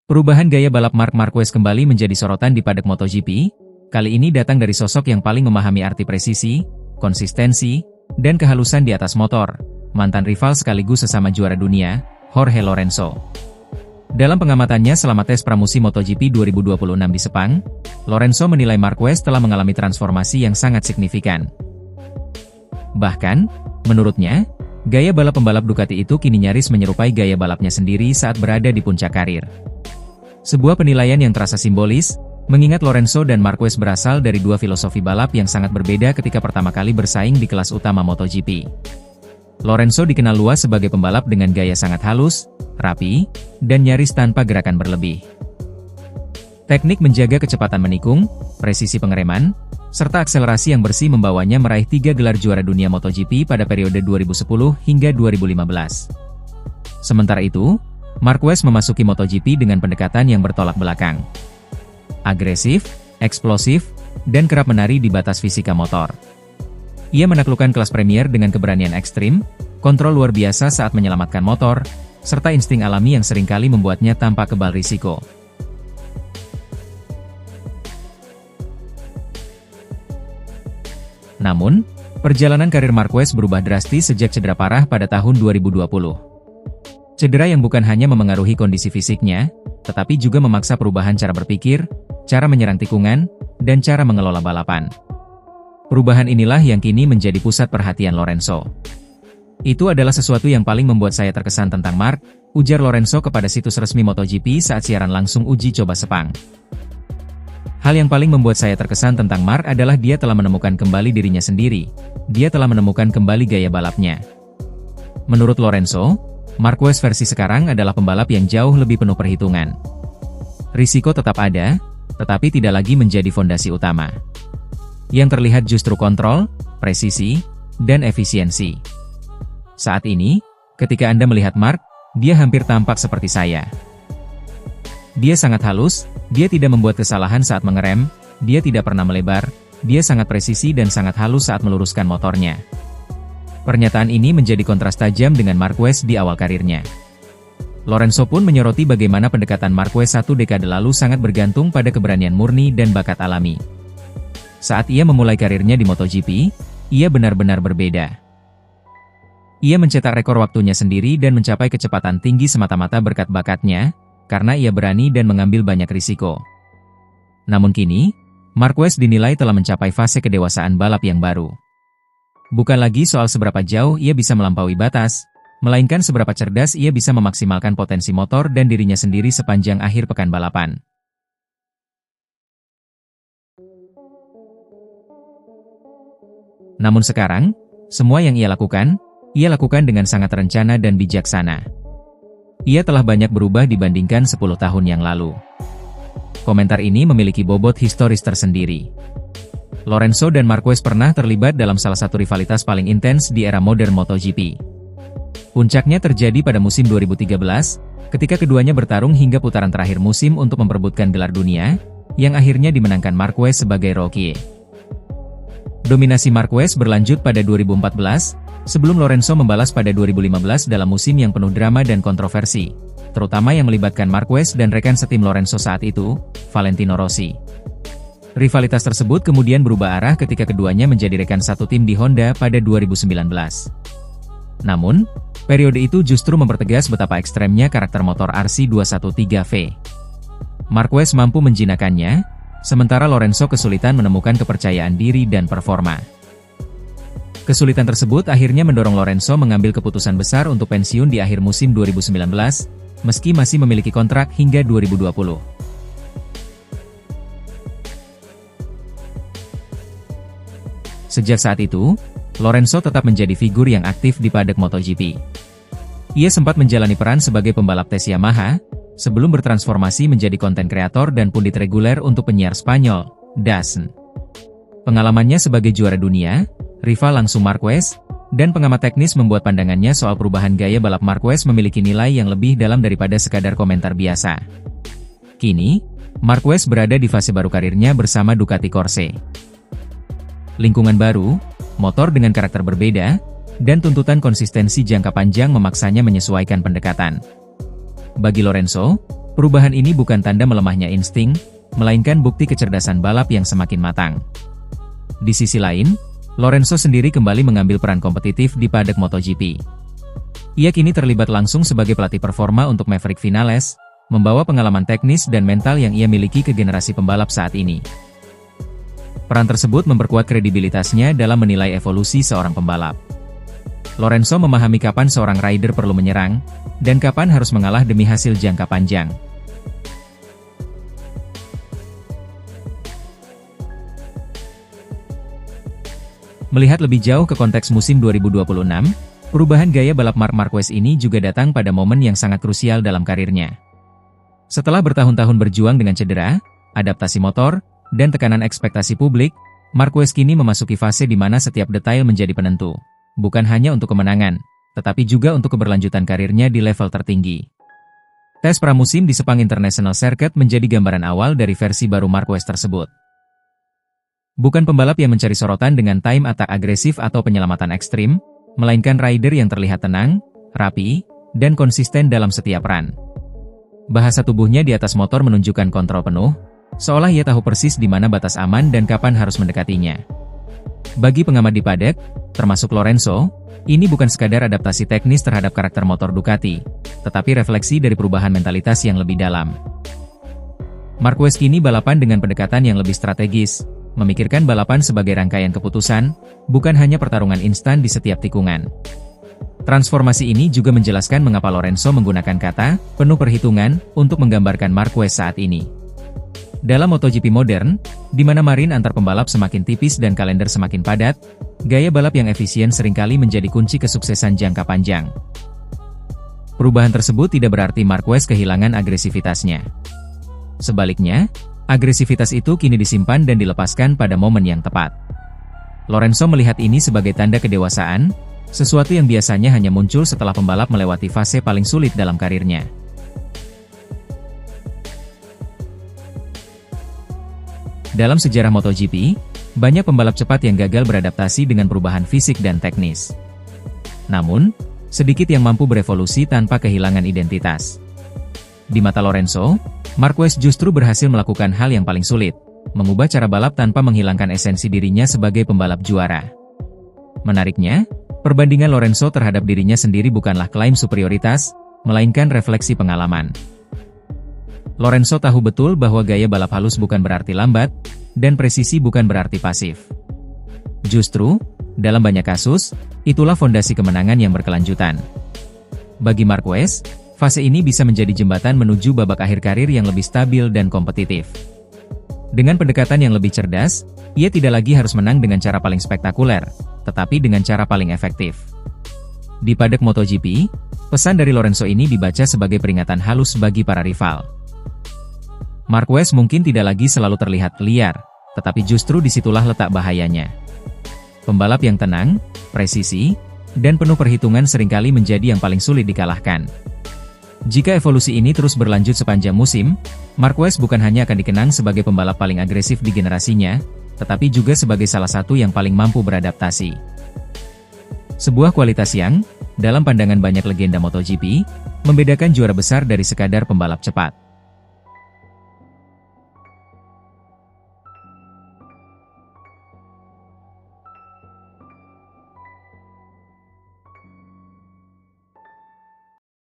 Perubahan gaya balap Marc Marquez kembali menjadi sorotan di paddock MotoGP, kali ini datang dari sosok yang paling memahami arti presisi, konsistensi, dan kehalusan di atas motor, mantan rival sekaligus sesama juara dunia, Jorge Lorenzo. Dalam pengamatannya selama tes pramusim MotoGP 2026 di Sepang, Lorenzo menilai Marquez telah mengalami transformasi yang sangat signifikan. Bahkan, menurutnya, gaya balap pembalap Ducati itu kini nyaris menyerupai gaya balapnya sendiri saat berada di puncak karir. Sebuah penilaian yang terasa simbolis, mengingat Lorenzo dan Marquez berasal dari dua filosofi balap yang sangat berbeda ketika pertama kali bersaing di kelas utama MotoGP. Lorenzo dikenal luas sebagai pembalap dengan gaya sangat halus, rapi, dan nyaris tanpa gerakan berlebih. Teknik menjaga kecepatan menikung, presisi pengereman, serta akselerasi yang bersih membawanya meraih 3 gelar juara dunia MotoGP pada periode 2010 hingga 2015. Sementara itu, Marquez memasuki MotoGP dengan pendekatan yang bertolak belakang. Agresif, eksplosif, dan kerap menari di batas fisika motor. Ia menaklukkan kelas Premier dengan keberanian ekstrim, kontrol luar biasa saat menyelamatkan motor, serta insting alami yang seringkali membuatnya tanpa kebal risiko. Namun, perjalanan karir Marquez berubah drastis sejak cedera parah pada tahun 2020. Cedera yang bukan hanya memengaruhi kondisi fisiknya, tetapi juga memaksa perubahan cara berpikir, cara menyerang tikungan, dan cara mengelola balapan. Perubahan inilah yang kini menjadi pusat perhatian Lorenzo. Itu adalah sesuatu yang paling membuat saya terkesan tentang Marc, ujar Lorenzo kepada situs resmi MotoGP saat siaran langsung uji coba Sepang. Hal yang paling membuat saya terkesan tentang Marc adalah dia telah menemukan kembali dirinya sendiri. Dia telah menemukan kembali gaya balapnya. Menurut Lorenzo, Marquez versi sekarang adalah pembalap yang jauh lebih penuh perhitungan. Risiko tetap ada, tetapi tidak lagi menjadi fondasi utama. Yang terlihat justru kontrol, presisi, dan efisiensi. Saat ini, ketika Anda melihat Marc, dia hampir tampak seperti saya. Dia sangat halus, dia tidak membuat kesalahan saat mengerem, dia tidak pernah melebar, dia sangat presisi dan sangat halus saat meluruskan motornya. Pernyataan ini menjadi kontras tajam dengan Marquez di awal karirnya. Lorenzo pun menyoroti bagaimana pendekatan Marquez 1 dekade lalu sangat bergantung pada keberanian murni dan bakat alami. Saat ia memulai karirnya di MotoGP, ia benar-benar berbeda. Ia mencetak rekor waktunya sendiri dan mencapai kecepatan tinggi semata-mata berkat bakatnya, karena ia berani dan mengambil banyak risiko. Namun kini, Marquez dinilai telah mencapai fase kedewasaan balap yang baru. Bukan lagi soal seberapa jauh ia bisa melampaui batas, melainkan seberapa cerdas ia bisa memaksimalkan potensi motor dan dirinya sendiri sepanjang akhir pekan balapan. Namun sekarang, semua yang ia lakukan dengan sangat terencana dan bijaksana. Ia telah banyak berubah dibandingkan 10 tahun yang lalu. Komentar ini memiliki bobot historis tersendiri. Lorenzo dan Marquez pernah terlibat dalam salah satu rivalitas paling intens di era modern MotoGP. Puncaknya terjadi pada musim 2013, ketika keduanya bertarung hingga putaran terakhir musim untuk memperebutkan gelar dunia, yang akhirnya dimenangkan Marquez sebagai rookie. Dominasi Marquez berlanjut pada 2014, sebelum Lorenzo membalas pada 2015 dalam musim yang penuh drama dan kontroversi, terutama yang melibatkan Marquez dan rekan setim Lorenzo saat itu, Valentino Rossi. Rivalitas tersebut kemudian berubah arah ketika keduanya menjadi rekan satu tim di Honda pada 2019. Namun, periode itu justru mempertegas betapa ekstremnya karakter motor RC213V. Marquez mampu menjinakkannya, sementara Lorenzo kesulitan menemukan kepercayaan diri dan performa. Kesulitan tersebut akhirnya mendorong Lorenzo mengambil keputusan besar untuk pensiun di akhir musim 2019, meski masih memiliki kontrak hingga 2020. Sejak saat itu, Lorenzo tetap menjadi figur yang aktif di paddock MotoGP. Ia sempat menjalani peran sebagai pembalap tes Yamaha, sebelum bertransformasi menjadi konten kreator dan pundit reguler untuk penyiar Spanyol, DAZN. Pengalamannya sebagai juara dunia, rival langsung Marquez, dan pengamat teknis membuat pandangannya soal perubahan gaya balap Marquez memiliki nilai yang lebih dalam daripada sekadar komentar biasa. Kini, Marquez berada di fase baru karirnya bersama Ducati Corse. Lingkungan baru, motor dengan karakter berbeda, dan tuntutan konsistensi jangka panjang memaksanya menyesuaikan pendekatan. Bagi Lorenzo, Perubahan ini bukan tanda melemahnya insting, melainkan bukti kecerdasan balap yang semakin matang. Di sisi lain, Lorenzo sendiri kembali mengambil peran kompetitif di paddock MotoGP. Ia kini terlibat langsung sebagai pelatih performa untuk Maverick Vinales, membawa pengalaman teknis dan mental yang ia miliki ke generasi pembalap saat ini. Peran tersebut memperkuat kredibilitasnya dalam menilai evolusi seorang pembalap. Lorenzo memahami kapan seorang rider perlu menyerang, dan kapan harus mengalah demi hasil jangka panjang. Melihat lebih jauh ke konteks musim 2026, perubahan gaya balap Marc Marquez ini juga datang pada momen yang sangat krusial dalam karirnya. Setelah bertahun-tahun berjuang dengan cedera, adaptasi motor, dan tekanan ekspektasi publik, Marquez kini memasuki fase di mana setiap detail menjadi penentu. Bukan hanya untuk kemenangan, tetapi juga untuk keberlanjutan karirnya di level tertinggi. Tes pramusim di Sepang International Circuit menjadi gambaran awal dari versi baru Marquez tersebut. Bukan pembalap yang mencari sorotan dengan time attack agresif atau penyelamatan ekstrim, melainkan rider yang terlihat tenang, rapi, dan konsisten dalam setiap run. Bahasa tubuhnya di atas motor menunjukkan kontrol penuh, seolah ia tahu persis di mana batas aman dan kapan harus mendekatinya. Bagi pengamat di paddock, termasuk Lorenzo, ini bukan sekadar adaptasi teknis terhadap karakter motor Ducati, tetapi refleksi dari perubahan mentalitas yang lebih dalam. Marquez kini balapan dengan pendekatan yang lebih strategis, memikirkan balapan sebagai rangkaian keputusan, bukan hanya pertarungan instan di setiap tikungan. Transformasi ini juga menjelaskan mengapa Lorenzo menggunakan kata penuh perhitungan untuk menggambarkan Marquez saat ini. Dalam MotoGP modern, di mana marin antar pembalap semakin tipis dan kalender semakin padat, gaya balap yang efisien seringkali menjadi kunci kesuksesan jangka panjang. Perubahan tersebut tidak berarti Marquez kehilangan agresivitasnya. Sebaliknya, agresivitas itu kini disimpan dan dilepaskan pada momen yang tepat. Lorenzo melihat ini sebagai tanda kedewasaan, sesuatu yang biasanya hanya muncul setelah pembalap melewati fase paling sulit dalam karirnya. Dalam sejarah MotoGP, banyak pembalap cepat yang gagal beradaptasi dengan perubahan fisik dan teknis. Namun, sedikit yang mampu berevolusi tanpa kehilangan identitas. Di mata Lorenzo, Marquez justru berhasil melakukan hal yang paling sulit, mengubah cara balap tanpa menghilangkan esensi dirinya sebagai pembalap juara. Menariknya, perbandingan Lorenzo terhadap dirinya sendiri bukanlah klaim superioritas, melainkan refleksi pengalaman. Lorenzo tahu betul bahwa gaya balap halus bukan berarti lambat, dan presisi bukan berarti pasif. Justru, dalam banyak kasus, itulah fondasi kemenangan yang berkelanjutan. Bagi Marquez, fase ini bisa menjadi jembatan menuju babak akhir karir yang lebih stabil dan kompetitif. Dengan pendekatan yang lebih cerdas, ia tidak lagi harus menang dengan cara paling spektakuler, tetapi dengan cara paling efektif. Di paddock MotoGP, pesan dari Lorenzo ini dibaca sebagai peringatan halus bagi para rival. Marquez mungkin tidak lagi selalu terlihat liar, tetapi justru disitulah letak bahayanya. Pembalap yang tenang, presisi, dan penuh perhitungan seringkali menjadi yang paling sulit dikalahkan. Jika evolusi ini terus berlanjut sepanjang musim, Marquez bukan hanya akan dikenang sebagai pembalap paling agresif di generasinya, tetapi juga sebagai salah satu yang paling mampu beradaptasi. Sebuah kualitas yang, dalam pandangan banyak legenda MotoGP, membedakan juara besar dari sekadar pembalap cepat.